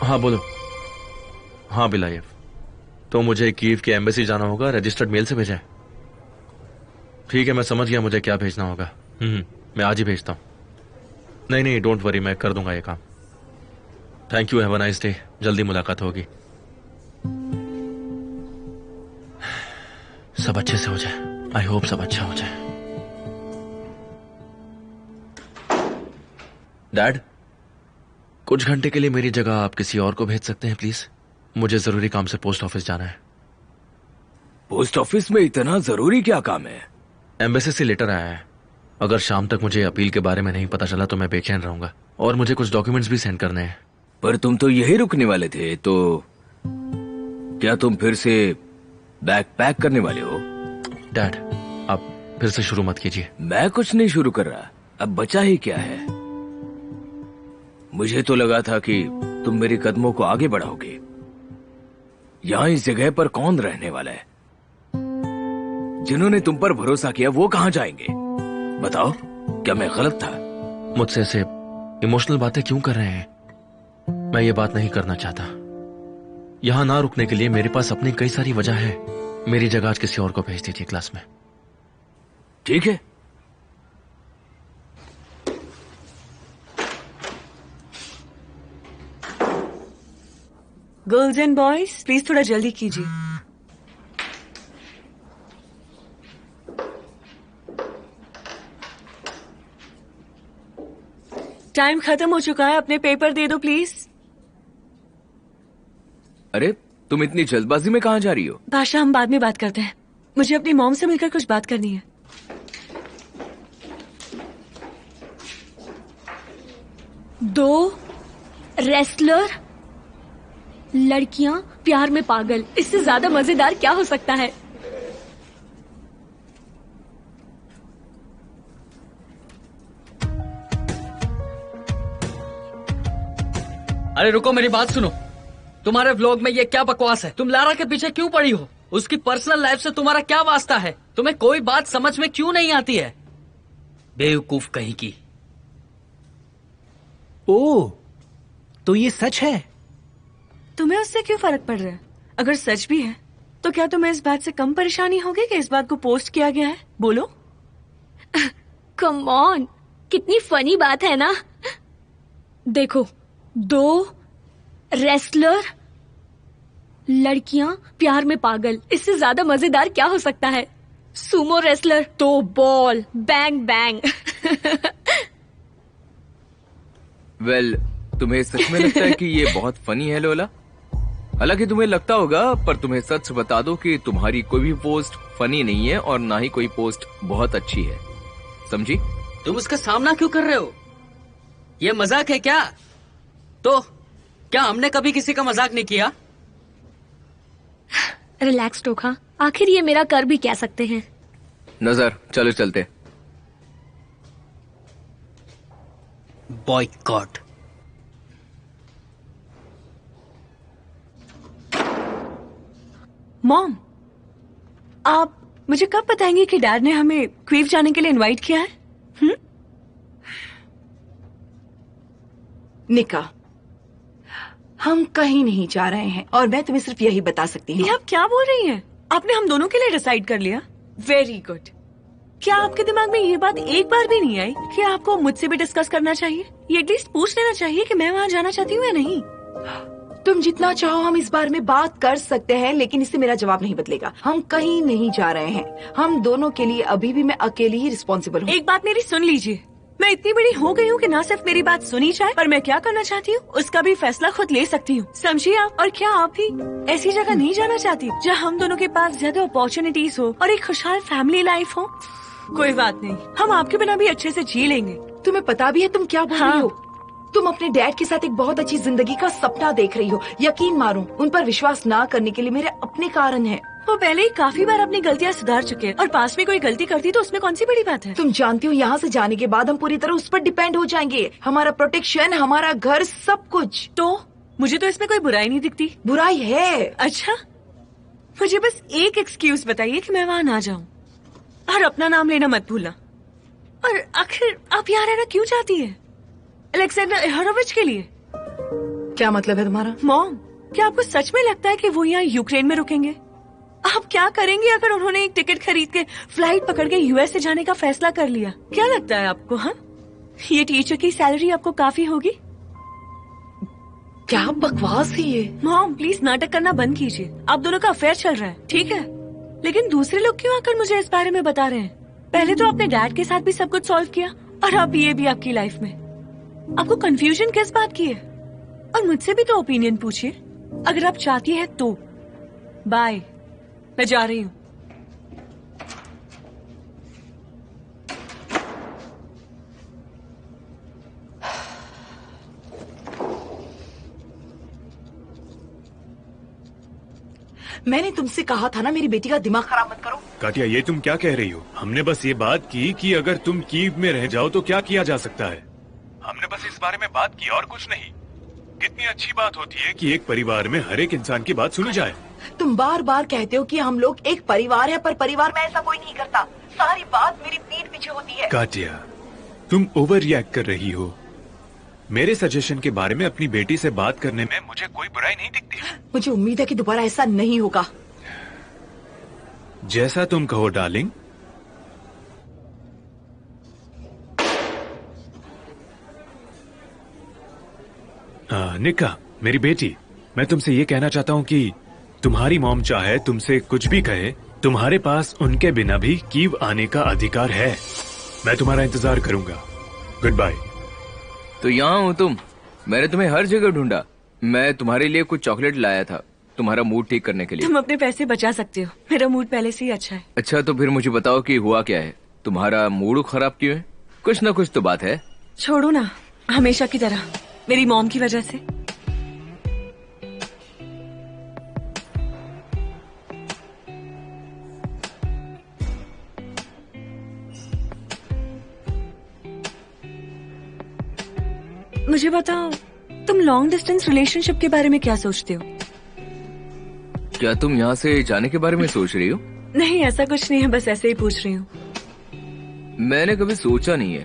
हाँ बोलो। हाँ बिलायव, तो मुझे कीव की एम्बेसी जाना होगा, रजिस्टर्ड मेल से भेजा है। ठीक है, मैं समझ गया मुझे क्या भेजना होगा। मैं आज ही भेजता हूँ। नहीं, डोंट वरी, मैं कर दूंगा ये काम। Thank you, have a nice day. जल्दी मुलाकात होगी। सब अच्छे से हो जाए। आई होप सब अच्छा हो जाए। डैड, कुछ घंटे के लिए मेरी जगह आप किसी और को भेज सकते हैं प्लीज? मुझे जरूरी काम से पोस्ट ऑफिस जाना है। पोस्ट ऑफिस में इतना जरूरी क्या काम है? एम्बेसी से लेटर आया है। अगर शाम तक मुझे अपील के बारे में नहीं पता चला तो मैं बेचैन रहूंगा। और मुझे कुछ डॉक्यूमेंट्स भी सेंड करने हैं। पर तुम तो यही रुकने वाले थे, तो क्या तुम फिर से बैग पैक करने वाले हो? डैड, आप फिर से शुरू मत कीजिए। मैं कुछ नहीं शुरू कर रहा। अब बचा ही क्या है? मुझे तो लगा था कि तुम मेरे कदमों को आगे बढ़ाओगे। यहाँ इस जगह पर कौन रहने वाला है? जिन्होंने तुम पर भरोसा किया वो कहाँ जाएंगे? बताओ, क्या मैं गलत था? मुझसे ऐसे इमोशनल बातें क्यों कर रहे हैं? मैं ये बात नहीं करना चाहता। यहाँ ना रुकने के लिए मेरे पास अपनी कई सारी वजह है। मेरी जगह आज किसी और को भेज दीजिए क्लास में। ठीक है। गर्ल्स एंड बॉयज, प्लीज थोड़ा जल्दी कीजिए। टाइम खत्म हो चुका है, अपने पेपर दे दो प्लीज। अरे, तुम इतनी जल्दबाजी में कहाँ जा रही हो? भाषा, हम बाद में बात करते हैं। मुझे अपनी मॉम से मिलकर कुछ बात करनी है। दो रेसलर लड़कियां प्यार में पागल, इससे ज्यादा मजेदार क्या हो सकता है? अरे रुको, मेरी बात सुनो। तुम्हारे व्लॉग में ये क्या बकवास है? तुम लारा के पीछे क्यों पड़ी हो? उसकी पर्सनल लाइफ से तुम्हारा क्या वास्ता है? तुम्हें कोई बात समझ में क्यों नहीं आती है? बेवकूफ कहीं की। ओह, तो ये सच है? तुम्हें उससे क्यों फर्क पड़ रहा है? अगर सच भी है तो क्या तुम्हें इस बात से कम परेशानी होगी कि इस बात को पोस्ट किया गया है? बोलो। कम ऑन, कितनी फनी बात है ना। देखो, दो रेसलर लड़कियां प्यार में पागल, इससे ज्यादा मजेदार क्या हो सकता है? सुमो रेसलर, तो बॉल, बैंग बैंग। वेल, तुम्हें सच में लगता है कि ये बहुत फनी है लोला? हालांकि तुम्हें लगता होगा, पर तुम्हें सच बता दो कि तुम्हारी कोई भी पोस्ट फनी नहीं है और ना ही कोई पोस्ट बहुत अच्छी है। समझी? तुम उसका सामना क्यों कर रहे हो? ये मजाक है क्या? तो क्या हमने कभी किसी का मजाक नहीं किया? रिलैक्स टोखा, आखिर ये मेरा कर भी क्या सकते हैं। नजर, चलो चलते। बॉयकॉट। मॉम, आप मुझे कब बताएंगे कि डैड ने हमें क्वीव जाने के लिए इनवाइट किया है? निका, हम कहीं नहीं जा रहे हैं और मैं तुम्हें सिर्फ यही बता सकती हूँ। ये आप क्या बोल रही हैं? आपने हम दोनों के लिए डिसाइड कर लिया? Very good. क्या आपके दिमाग में ये बात एक बार भी नहीं आई कि आपको मुझसे भी डिस्कस करना चाहिए? ये एटलीस्ट पूछ लेना चाहिए कि मैं वहाँ जाना चाहती हूँ या नहीं। तुम जितना चाहो हम इस बारे में बात कर सकते हैं, लेकिन इससे मेरा जवाब नहीं बदलेगा। हम कहीं नहीं जा रहे हैं। हम दोनों के लिए अभी भी मैं अकेली ही रिस्पॉन्सिबल हूँ। एक बात मेरी सुन लीजिए, मैं इतनी बड़ी हो गई हूँ कि ना सिर्फ मेरी बात सुनी जाए, पर मैं क्या करना चाहती हूँ उसका भी फैसला खुद ले सकती हूँ, समझिए आप? और क्या आप भी ऐसी जगह नहीं जाना चाहती जहाँ हम दोनों के पास ज्यादा अपॉर्चुनिटीज हो और एक खुशहाल फैमिली लाइफ हो? कोई बात नहीं, हम आपके बिना भी अच्छे से जी लेंगे। तुम्हें पता भी है तुम क्या बोल रही हो? तुम अपने डैड के साथ एक बहुत अच्छी जिंदगी का सपना देख रही हो। यकीन मारो, उन पर विश्वास ना करने के लिए मेरे अपने कारण है। वो पहले ही काफी बार अपनी गलतियाँ सुधार चुके हैं और पास में कोई गलती करती तो उसमें कौन सी बड़ी बात है? तुम जानती हो यहाँ से जाने के बाद हम पूरी तरह उस पर डिपेंड हो जाएंगे। हमारा प्रोटेक्शन, हमारा घर, सब कुछ। तो मुझे तो इसमें कोई बुराई नहीं दिखती। बुराई है। अच्छा, मुझे बस एक एक्सक्यूज बताइए कि मैं वहाँ ना जाऊँ, और अपना नाम लेना मत भूलना। और आखिर आप यहाँ रहना क्यों चाहती है? अलेक्जेंडर एहरोविच के लिए? क्या मतलब है तुम्हारा? मॉम, क्या आपको सच में लगता है कि वो यहाँ यूक्रेन में रुकेंगे? आप क्या करेंगे अगर उन्होंने एक टिकट खरीद के फ्लाइट पकड़ के यूएस से जाने का फैसला कर लिया? क्या लगता है आपको? हाँ, ये टीचर की सैलरी आपको काफी होगी? क्या बकवास है ये? मॉम प्लीज नाटक करना बंद कीजिए। आप दोनों का अफेयर चल रहा है, ठीक है, लेकिन दूसरे लोग क्यों आकर मुझे इस बारे में बता रहे हैं? पहले तो आपने डैड के साथ भी सब कुछ सॉल्व किया और अब ये भी आपकी लाइफ में। आपको कंफ्यूजन किस बात की है? और मुझसे भी तो ओपिनियन पूछिए अगर आप चाहती है तो। बाय, मैं जा रही हूँ। मैंने तुमसे कहा था ना मेरी बेटी का दिमाग खराब मत करो। काटिया, ये तुम क्या कह रही हो? हमने बस ये बात की कि अगर तुम कीव में रह जाओ तो क्या किया जा सकता है। हमने बस इस बारे में बात की और कुछ नहीं। कितनी अच्छी बात होती है कि एक परिवार में हर एक इंसान की बात सुनी जाए। तुम बार बार कहते हो कि हम लोग एक परिवार है, पर परिवार में ऐसा कोई नहीं करता। सारी बात मेरी पीठ पीछे होती है। काटिया, तुम ओवर रिएक्ट कर रही हो। मेरे सजेशन के बारे में अपनी बेटी से बात करने में मुझे कोई बुराई नहीं दिखती। मुझे उम्मीद है कि दोबारा ऐसा नहीं होगा। जैसा तुम कहो डार्लिंग। निका, मेरी बेटी, मैं तुमसे ये कहना चाहता हूँ कि तुम्हारी मॉम चाहे तुमसे कुछ भी कहे, तुम्हारे पास उनके बिना भी कीव आने का अधिकार है। मैं तुम्हारा इंतजार करूंगा। Good bye. तो यहाँ हो तुम? मैंने तुम्हें हर जगह ढूंढा। मैं तुम्हारे लिए कुछ चॉकलेट लाया था, तुम्हारा मूड ठीक करने के लिए। तुम अपने पैसे बचा सकते हो, मेरा मूड पहले से ही अच्छा है। अच्छा, तो फिर मुझे बताओ कि हुआ क्या है? तुम्हारा मूड खराब क्यों है? कुछ ना कुछ तो बात है। छोड़ो ना, हमेशा की तरह मेरी मॉम की वजह से। मुझे बताओ, तुम लॉन्ग डिस्टेंस रिलेशनशिप के बारे में क्या सोचते हो? क्या तुम यहाँ से जाने के बारे में सोच रही हो? नहीं, ऐसा कुछ नहीं है, बस ऐसे ही पूछ रही हूँ। मैंने कभी सोचा नहीं है,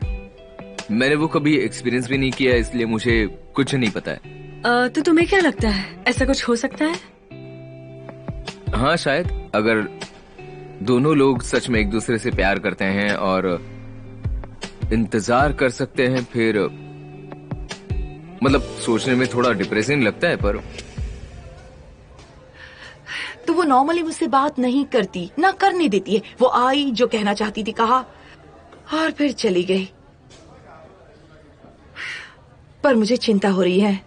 मैंने वो कभी एक्सपीरियंस भी नहीं किया, इसलिए मुझे कुछ नहीं पता है। तो तुम्हें क्या लगता है, ऐसा कुछ हो सकता है? हाँ, शायद। अगर दोनों लोग सच में एक दूसरे से प्यार करते हैं और इंतजार कर सकते हैं, फिर मतलब सोचने में थोड़ा डिप्रेसिंग लगता है, पर तो वो नॉर्मली मुझसे बात नहीं करती, ना करने देती है। वो आई, जो कहना चाहती थी कहा, और फिर चली गई। पर मुझे चिंता हो रही है।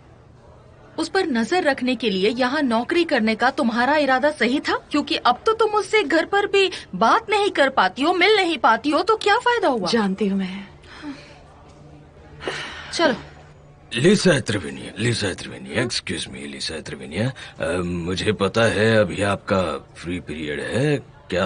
उस पर नजर रखने के लिए यहाँ नौकरी करने का तुम्हारा इरादा सही था? क्योंकि अब तो तुम उससे घर पर भी बात नहीं कर पाती हो, मिल नहीं पाती हो, तो क्या फायदा हुआ? जानती हूँ मैं। चलो। लिसा त्रिवेनिया, एक्सक्यूज मी लिसा त्रिवेनिया, मुझे पता है अभी आपका फ्री पीरियड है। क्या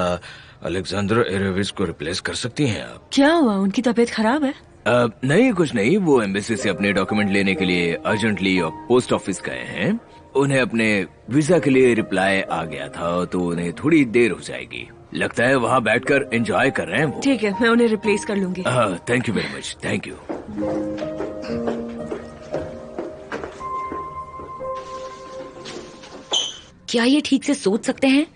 अलेक्जेंडर एरोविच को रिप्लेस कर सकती हैं आप? क्या हुआ, उनकी तबीयत खराब है? नहीं, कुछ नहीं। वो एम्बेसी से अपने डॉक्यूमेंट लेने के लिए अर्जेंटली पोस्ट ऑफिस गए हैं। उन्हें अपने वीजा के लिए रिप्लाई आ गया था, तो उन्हें थोड़ी देर हो जाएगी। लगता है वहाँ बैठकर एंजॉय कर रहे हैं वो। ठीक है, मैं उन्हें रिप्लेस कर लूंगी। Thank you very much. Thank you. क्या ये ठीक से सोच सकते हैं?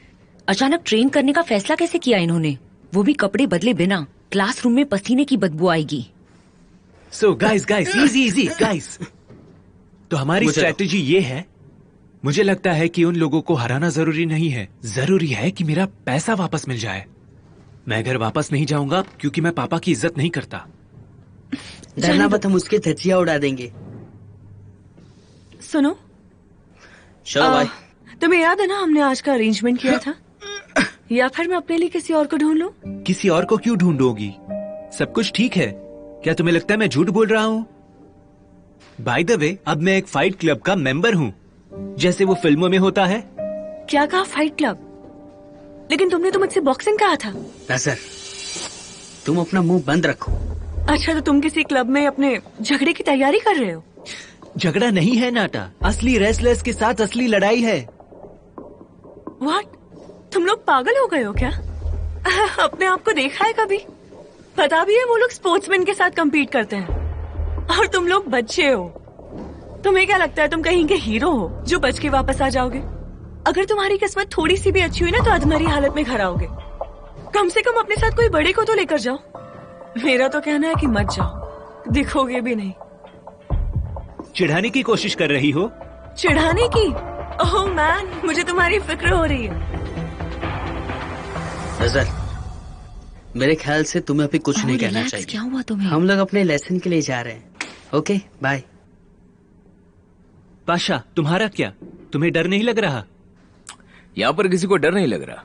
अचानक ट्रेन करने का फैसला कैसे किया इन्होंने? वो भी कपड़े बदले बिना। क्लासरूम में पसीने की बदबू आएगी। So guys easy easy guys, तो हमारी स्ट्रेटेजी ये है, मुझे लगता है कि उन लोगों को हराना जरूरी नहीं है, जरूरी है कि मेरा पैसा वापस मिल जाए। मैं घर वापस नहीं जाऊंगा क्योंकि मैं पापा की इज्जत नहीं करता। डरना मत, हम उसके धज्जियां उड़ा देंगे। सुनो, चलो भाई। तुम्हें याद है ना हमने आज का अरेंजमेंट किया था? या फिर मैं अपने लिए किसी और को ढूंढ लूं? किसी और को क्यों ढूंढोगी? सब कुछ ठीक है। क्या तुम्हें लगता है मैं झूठ बोल रहा हूँ? बाय द वे, अब मैं एक फाइट क्लब का मेंबर हूँ, जैसे वो फिल्मों में होता है। क्या कहा? Fight club? लेकिन तुमने तो मुझसे बॉक्सिंग कहा था। नजर, तुम अपना मुंह बंद रखो। अच्छा, तो तुम किसी क्लब में अपने झगड़े की तैयारी कर रहे हो? झगड़ा नहीं है नाटा, असली रेसलर्स के साथ असली लड़ाई है। व्हाट? तुम लोग पागल हो गए हो क्या? अपने आप को देखा है कभी? पता भी है वो लोग स्पोर्ट्समैन के साथ compete करते हैं और तुम लोग बच्चे हो। तुम्हें क्या लगता है तुम कहीं के हीरो हो जो बच के वापस आ जाओगे? अगर तुम्हारी किस्मत थोड़ी सी भी अच्छी हुई ना तो अधमरी हालत में खड़ा होगे। कम से कम अपने साथ कोई बड़े को तो लेकर जाओ। मेरा तो कहना है कि मत जाओ, दिखोगे भी नहीं। चिढ़ाने की कोशिश कर रही हो? चिढ़ाने की? ओह मैन, मुझे तुम्हारी फिक्र हो रही है। नजर, मेरे ख्याल से तुम्हें अभी कुछ नहीं कहना चाहिए। क्या हुआ तुम्हें? हम लोग अपने लेसन के लिए जा रहे हैं। Okay bye. पाशा, तुम्हारा क्या? तुम्हें डर नहीं लग रहा? यहाँ पर किसी को डर नहीं लग रहा।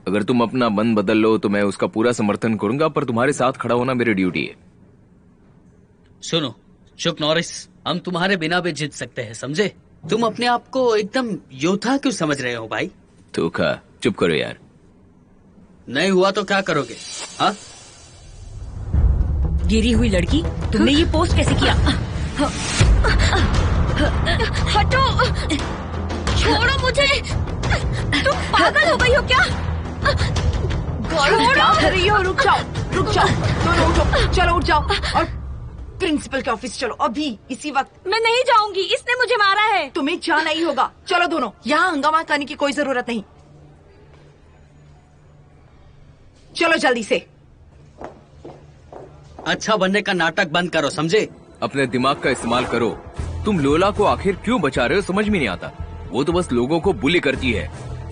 अगर तुम अपना मन बदल लो तो मैं उसका पूरा समर्थन करूंगा, पर तुम्हारे साथ खड़ा होना मेरी ड्यूटी है। सुनो चुक नॉरिस, हम तुम्हारे बिना भी जीत सकते हैं, समझे? तुम अपने आप को एकदम योद्धा क्यों समझ रहे हो भाई? तो खा, चुप करो यार। नहीं हुआ तो क्या करोगे? हाँ, गिरी हुई लड़की, तुमने ये पोस्ट कैसे किया? हटो, छोड़ो मुझे। तुम पागल हो गई हो क्या? क्या कर रही हो? रुक जाओ, रुक जाओ, दोनों उठो, चलो उठ जाओ और प्रिंसिपल के ऑफिस चलो अभी, इसी वक्त। मैं नहीं जाऊंगी, इसने मुझे मारा है। तुम्हें जाना ही होगा। चलो दोनों, यहाँ हंगामा करने की कोई जरूरत नहीं। चलो जल्दी से। अच्छा बनने का नाटक बंद करो, समझे? अपने दिमाग का इस्तेमाल करो। तुम लोला को आखिर क्यों बचा रहे हो समझ में नहीं आता। वो तो बस लोगों को बुली करती है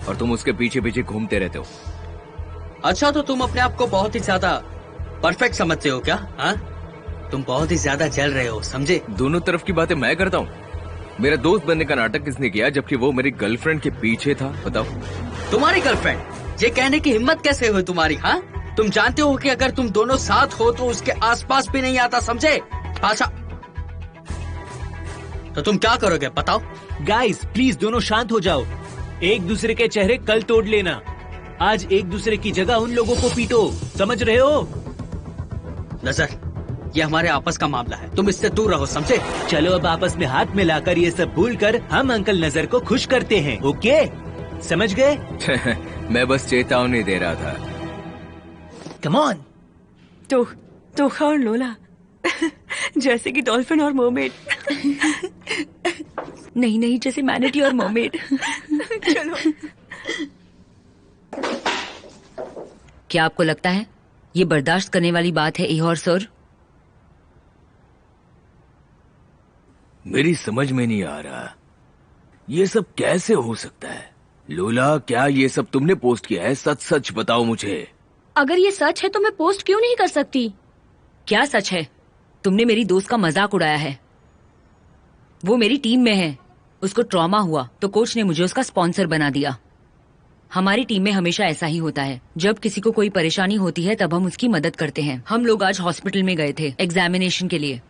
और तुम उसके पीछे पीछे घूमते रहते हो। अच्छा, तो तुम अपने आप को बहुत ही ज्यादा परफेक्ट समझते हो क्या? हाँ, तुम बहुत ही ज्यादा जल रहे हो, समझे? दोनों तरफ की बातें मैं करता हूँ। मेरा दोस्त बनने का नाटक किसने किया जबकि वो मेरी गर्लफ्रेंड के पीछे था? बताओ। तुम्हारी गर्लफ्रेंड? ये कहने की हिम्मत कैसे हुई तुम्हारी? हाँ, तुम जानते हो कि अगर तुम दोनों साथ हो तो उसके आसपास भी नहीं आता, समझे? अच्छा, तो तुम क्या करोगे बताओ? गाइस प्लीज दोनों शांत हो जाओ। एक दूसरे के चेहरे कल तोड़ लेना। आज एक दूसरे की जगह उन लोगों को पीटो, समझ रहे हो? नजर, ये हमारे आपस का मामला है, तुम इससे दूर रहो, समझे? चलो अब आपस में हाथ मिलाकर ये सब भूलकर हम अंकल नजर को खुश करते हैं। ओके, समझ गए? मैं बस चेतावनी दे रहा था। Come on. तोखा और लोला जैसे कि डॉल्फिन और मरमेड। नहीं, जैसे मैनेटी और मरमेड। चलो। क्या आपको लगता है ये बर्दाश्त करने वाली बात है, इहोर सर? मेरी समझ में नहीं आ रहा ये सब कैसे हो सकता है। लोला, क्या ये सब तुमने पोस्ट किया है? सच सच बताओ मुझे। अगर ये सच है तो मैं पोस्ट क्यों नहीं कर सकती? क्या सच है? तुमने मेरी दोस्त का मजाक उड़ाया है। वो मेरी टीम में है, उसको ट्रॉमा हुआ तो कोच ने मुझे उसका स्पॉन्सर बना दिया। हमारी टीम में हमेशा ऐसा ही होता है, जब किसी को कोई परेशानी होती है तब हम उसकी मदद करते हैं। हम लोग आज हॉस्पिटल में गए थे एग्जामिनेशन के लिए।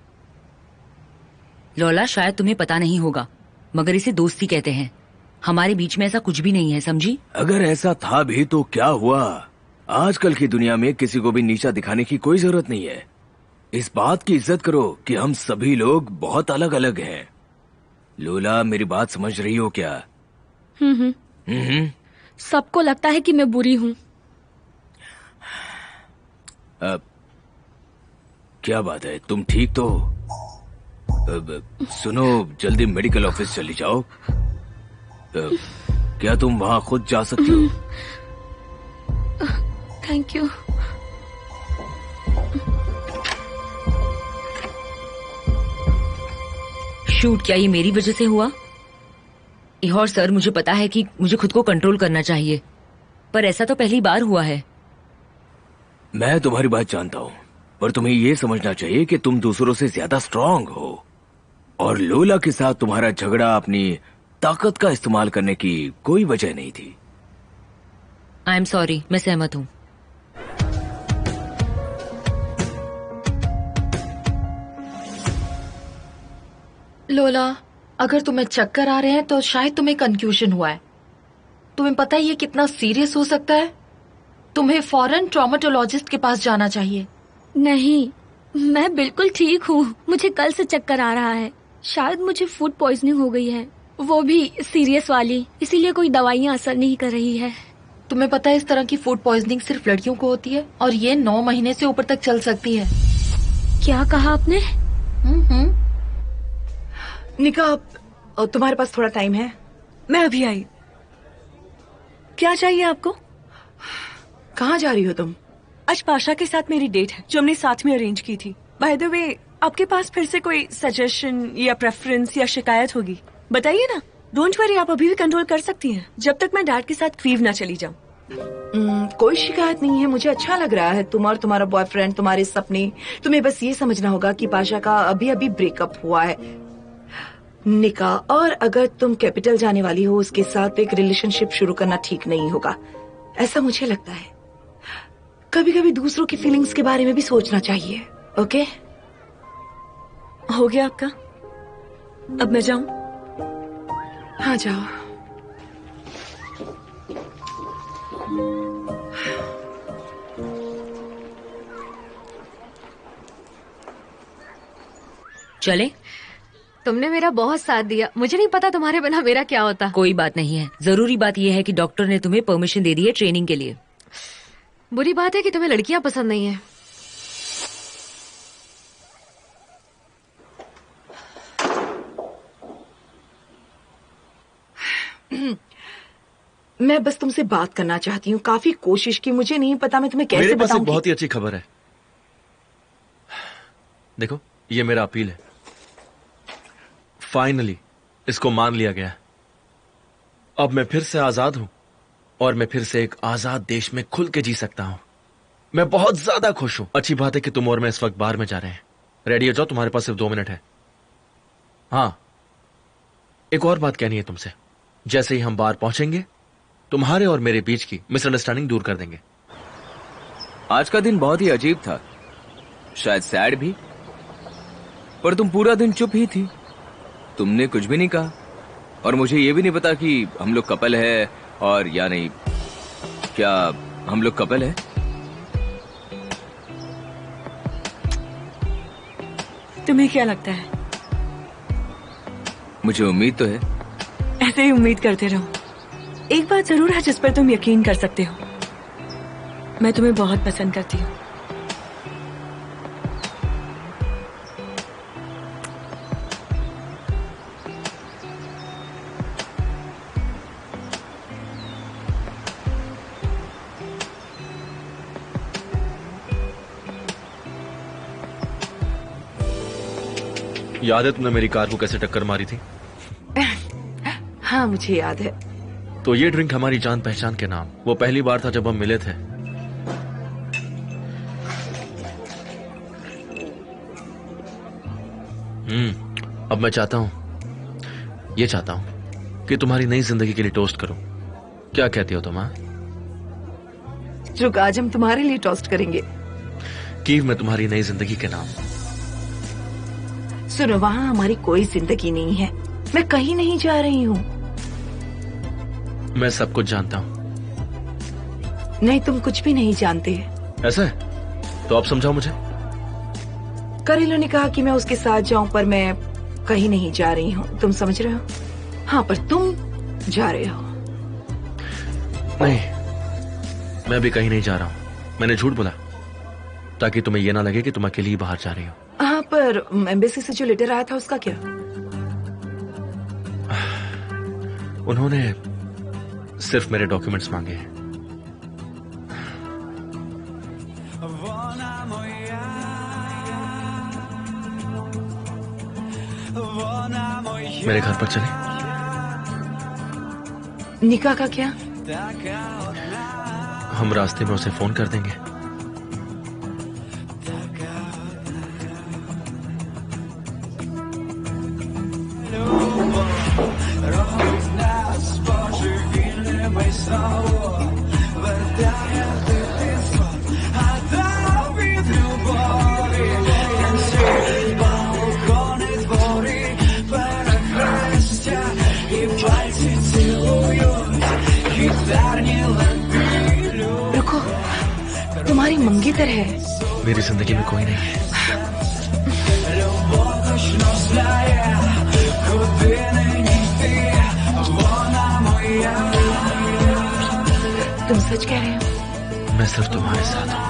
लोला, शायद तुम्हें पता नहीं होगा मगर इसे दोस्ती कहते हैं। हमारे बीच में ऐसा कुछ भी नहीं है, समझी? अगर ऐसा था भी तो क्या हुआ? आजकल की दुनिया में किसी को भी नीचा दिखाने की कोई जरूरत नहीं है। इस बात की इज्जत करो कि हम सभी लोग बहुत अलग अलग हैं। लोला, मेरी बात समझ रही हो क्या? सबको लगता है कि मैं बुरी हूँ। क्या बात है, तुम ठीक तो? सुनो, जल्दी मेडिकल ऑफिस चली जाओ। क्या तुम वहाँ खुद जा सकती हो? Thank you. शूट, क्या ये मेरी वजह से हुआ? और सर, मुझे पता है कि मुझे खुद को कंट्रोल करना चाहिए, पर ऐसा तो पहली बार हुआ है। मैं तुम्हारी बात जानता हूँ, पर तुम्हें ये समझना चाहिए कि तुम दूसरों से ज्यादा स्ट्रांग हो, और लोला के साथ तुम्हारा झगड़ा अपनी ताकत का इस्तेमाल करने की कोई वजह नहीं थी। आई एम सॉरी, मैं सहमत हूँ। लोला, अगर तुम्हें चक्कर आ रहे हैं तो शायद तुम्हें कंफ्यूजन हुआ है। तुम्हें पता है ये कितना सीरियस हो सकता है? तुम्हें फौरन ट्रॉमेटोलॉजिस्ट के पास जाना चाहिए। नहीं, मैं बिल्कुल ठीक हूँ। मुझे कल से चक्कर आ रहा है। शायद मुझे फूड पॉइजनिंग हो गई है, वो भी सीरियस वाली, इसीलिए कोई दवाइयाँ असर नहीं कर रही है। तुम्हें पता है इस तरह की फूड पॉइजनिंग सिर्फ लड़कियों को होती है, और ये 9 महीने से ऊपर तक चल सकती है। क्या कहा आपने? निका, तुम्हारे पास थोड़ा टाइम है? मैं अभी आई। क्या चाहिए आपको? कहाँ जा रही हो तुम? आज पाशा के साथ मेरी डेट है, जो हमने साथ में अरेंज की थी। बाय द वे, आपके पास फिर से कोई सजेशन या प्रेफरेंस या शिकायत होगी बताइए ना। डोंट वरी, आप अभी भी कंट्रोल कर सकती हैं, जब तक मैं डैड के साथ क्रीव ना चली जाऊं। कोई शिकायत नहीं है। मुझे अच्छा लग रहा है तुम और तुम्हारा बॉयफ्रेंड, तुम्हारे सपने। तुम्हें बस ये समझना होगा कि पाशा का अभी अभी ब्रेकअप हुआ है, निका, और अगर तुम कैपिटल जाने वाली हो उसके साथ एक रिलेशनशिप शुरू करना ठीक नहीं होगा, ऐसा मुझे लगता है। कभी कभी दूसरों की फीलिंग्स के बारे में भी सोचना चाहिए। ओके? हो गया आपका? अब मैं जाऊं? हाँ, जाओ। चले? तुमने मेरा बहुत साथ दिया। मुझे नहीं पता तुम्हारे बिना मेरा क्या होता। कोई बात नहीं है। जरूरी बात यह है कि डॉक्टर ने तुम्हें परमिशन दे दी है ट्रेनिंग के लिए। बुरी बात है कि तुम्हें लड़कियां पसंद नहीं है। मैं बस तुमसे बात करना चाहती हूँ। काफी कोशिश की, मुझे नहीं पता मैं तुम्हें कैसे मेरे पास बताऊं एक बहुत ही अच्छी खबर है। देखो, ये मेरा अपील है। फाइनली इसको मान लिया गया। अब मैं फिर से आजाद हूं, और मैं फिर से एक आजाद देश में खुल के जी सकता हूं। मैं बहुत ज्यादा खुश हूं। अच्छी बात है कि तुम और मैं इस वक्त बार में जा रहे हैं। रेडी हो जाओ, तुम्हारे पास सिर्फ 2 मिनट है। हाँ, एक और बात कहनी है तुमसे। जैसे ही हम बार पहुंचेंगे, तुम्हारे और मेरे बीच की मिसअंडरस्टैंडिंग दूर कर देंगे। आज का दिन बहुत ही अजीब था, शायद सैड भी, पर तुम पूरा दिन चुप ही थी। तुमने कुछ भी नहीं कहा, और मुझे ये भी नहीं पता कि हम लोग कपल है और या नहीं। क्या हम लोग कपल है? तुम्हें क्या लगता है? मुझे उम्मीद तो है। ऐसे ही उम्मीद करते रहो। एक बात जरूर है जिस पर तुम यकीन कर सकते हो, मैं तुम्हें बहुत पसंद करती हूँ। याद है तुमने मेरी कार को कैसे टक्कर मारी थी? हाँ, मुझे याद है। तो ये ड्रिंक हमारी जान पहचान के नाम। वो पहली बार था जब हम मिले थे। अब मैं चाहता हूं, ये चाहता हूं कि तुम्हारी नई जिंदगी के लिए टोस्ट करूं। क्या कहती हो तुम? हाँ, रुक, आज हम तुम्हारे लिए टोस्ट करेंगे। कीव में तुम्हारी नई जिंदगी के नाम। सुनो, वहाँ हमारी कोई जिंदगी नहीं है। मैं कहीं नहीं जा रही हूँ। मैं सब कुछ जानता हूँ। नहीं, तुम कुछ भी नहीं जानते। ऐसा है? तो आप समझाओ मुझे। करेलो ने कहा कि मैं उसके साथ जाऊं, पर मैं कहीं नहीं जा रही हूँ। तुम समझ रहे हो? हाँ, पर तुम जा रहे हो। नहीं, मैं भी कहीं नहीं जा रहा हूँ। मैंने झूठ बोला ताकि तुम्हें यह ना लगे कि तुम अकेली ही बाहर जा रही हो। हाँ, पर एम्बेसी से जो लेटर आया था उसका क्या? उन्होंने सिर्फ मेरे डॉक्यूमेंट्स मांगे हैं। मेरे घर पर चले। निका का क्या? हम रास्ते में उसे फोन कर देंगे। रुको, तुम्हारी मंगेतर है। मेरी जिंदगी में कोई नहीं है। तुम सच कह रहे हो? मैं सिर्फ तुम्हारे साथ हूँ।